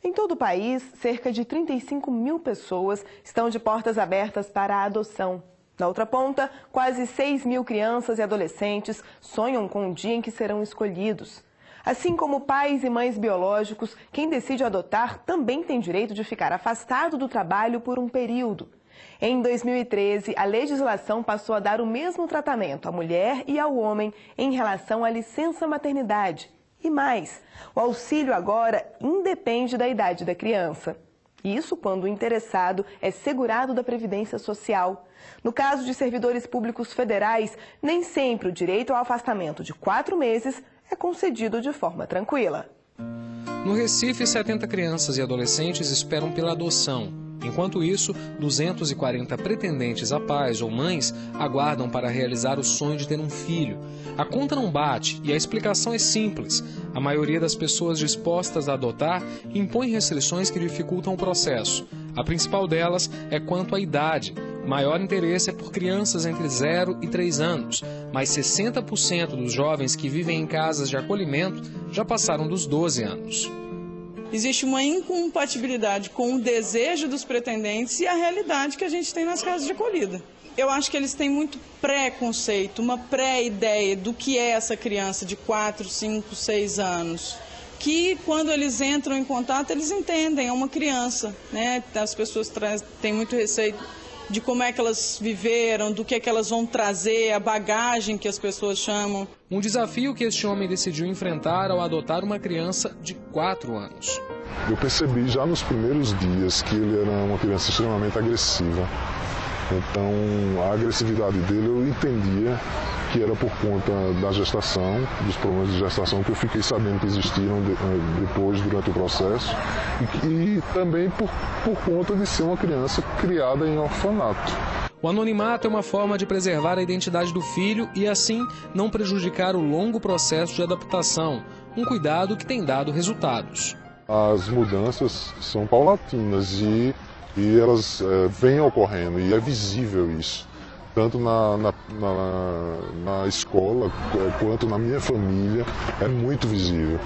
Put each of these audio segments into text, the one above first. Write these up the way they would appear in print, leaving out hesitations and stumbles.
Em todo o país, cerca de 35 mil pessoas estão de portas abertas para a adoção. Na outra ponta, quase 6 mil crianças e adolescentes sonham com o dia em que serão escolhidos. Assim como pais e mães biológicos, quem decide adotar também tem direito de ficar afastado do trabalho por um período. Em 2013, a legislação passou a dar o mesmo tratamento à mulher e ao homem em relação à licença maternidade. E mais, o auxílio agora independe da idade da criança. Isso quando o interessado é segurado da Previdência Social. No caso de servidores públicos federais, nem sempre o direito ao afastamento de 4 meses é concedido de forma tranquila. No Recife, 70 crianças e adolescentes esperam pela adoção. Enquanto isso, 240 pretendentes a pais ou mães aguardam para realizar o sonho de ter um filho. A conta não bate e a explicação é simples. A maioria das pessoas dispostas a adotar impõe restrições que dificultam o processo. A principal delas é quanto à idade. O maior interesse é por crianças entre 0 e 3 anos, mas 60% dos jovens que vivem em casas de acolhimento já passaram dos 12 anos. Existe uma incompatibilidade com o desejo dos pretendentes e a realidade que a gente tem nas casas de acolhida. Eu acho que eles têm muito pré-conceito, uma pré-ideia do que é essa criança de 4, 5, 6 anos. Que quando eles entram em contato, eles entendem, é uma criança, né? As pessoas têm muito receio de como é que elas viveram, do que é que elas vão trazer, a bagagem que as pessoas chamam. Um desafio que este homem decidiu enfrentar ao adotar uma criança de 4 anos. Eu percebi já nos primeiros dias que ele era uma criança extremamente agressiva. Então, a agressividade dele eu entendia que era por conta da gestação, dos problemas de gestação que eu fiquei sabendo que existiram depois, durante o processo, e também por conta de ser uma criança criada em orfanato. O anonimato é uma forma de preservar a identidade do filho e, assim, não prejudicar o longo processo de adaptação, um cuidado que tem dado resultados. As mudanças são paulatinas e elas vêm ocorrendo, e é visível isso. Tanto na escola quanto na minha família, é muito visível.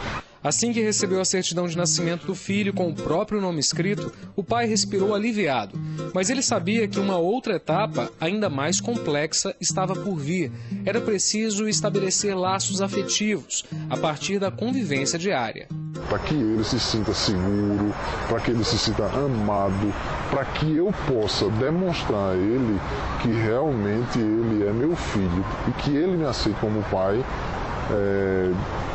Assim que recebeu a certidão de nascimento do filho com o próprio nome escrito, o pai respirou aliviado. Mas ele sabia que uma outra etapa, ainda mais complexa, estava por vir. Era preciso estabelecer laços afetivos, a partir da convivência diária. Para que ele se sinta seguro, para que ele se sinta amado, para que eu possa demonstrar a ele que realmente ele é meu filho e que ele me aceita como pai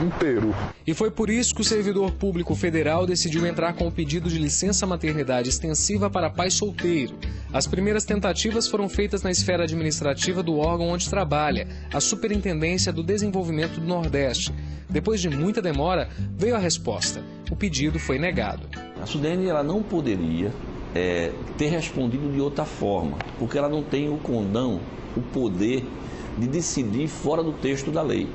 inteiro. E foi por isso que o servidor público federal decidiu entrar com o pedido de licença maternidade extensiva para pai solteiro. As primeiras tentativas foram feitas na esfera administrativa do órgão onde trabalha, a Superintendência do Desenvolvimento do Nordeste. Depois de muita demora, veio a resposta. O pedido foi negado. A Sudene ela não poderia ter respondido de outra forma, porque ela não tem o condão, o poder de decidir fora do texto da lei.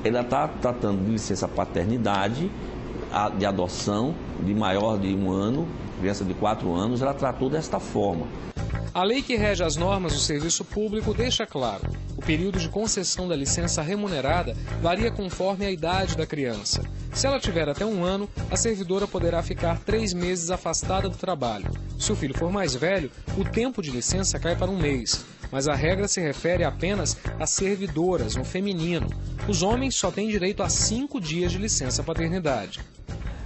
Ela está tratando de licença paternidade, de adoção, de maior de 1 ano, criança de 4 anos, ela tratou desta forma. A lei que rege as normas do serviço público deixa claro: o período de concessão da licença remunerada varia conforme a idade da criança. Se ela tiver até 1 ano, a servidora poderá ficar 3 meses afastada do trabalho. Se o filho for mais velho, o tempo de licença cai para 1 mês. Mas a regra se refere apenas às servidoras, no feminino. Os homens só têm direito a 5 dias de licença paternidade.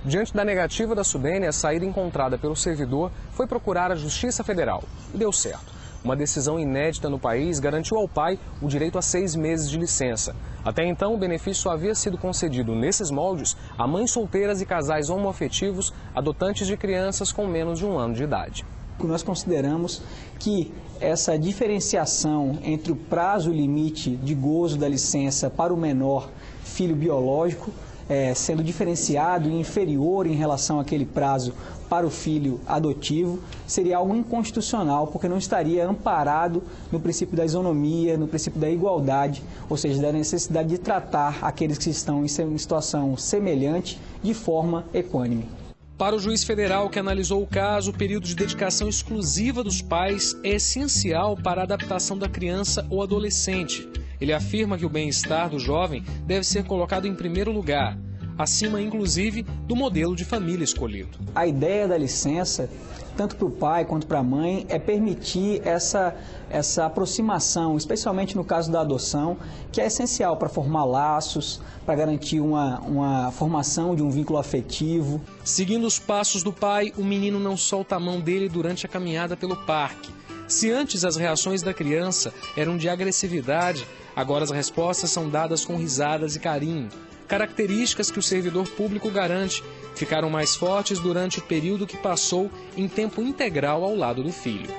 Diante da negativa da Sudene, a saída encontrada pelo servidor foi procurar a Justiça Federal. E deu certo. Uma decisão inédita no país garantiu ao pai o direito a 6 meses de licença. Até então, o benefício havia sido concedido nesses moldes a mães solteiras e casais homoafetivos adotantes de crianças com menos de 1 ano de idade. Nós consideramos que essa diferenciação entre o prazo limite de gozo da licença para o menor filho biológico, sendo diferenciado e inferior em relação àquele prazo para o filho adotivo, seria algo inconstitucional, porque não estaria amparado no princípio da isonomia, no princípio da igualdade, ou seja, da necessidade de tratar aqueles que estão em situação semelhante de forma equânime. Para o juiz federal que analisou o caso, o período de dedicação exclusiva dos pais é essencial para a adaptação da criança ou adolescente. Ele afirma que o bem-estar do jovem deve ser colocado em primeiro lugar. acima inclusive do modelo de família escolhido. A ideia da licença, tanto para o pai quanto para a mãe, é permitir essa aproximação, especialmente no caso da adoção, que é essencial para formar laços, para garantir uma formação de um vínculo afetivo. Seguindo os passos do pai, o menino não solta a mão dele durante a caminhada pelo parque. Se antes as reações da criança eram de agressividade, agora as respostas são dadas com risadas e carinho. Características que o servidor público garante ficaram mais fortes durante o período que passou em tempo integral ao lado do filho.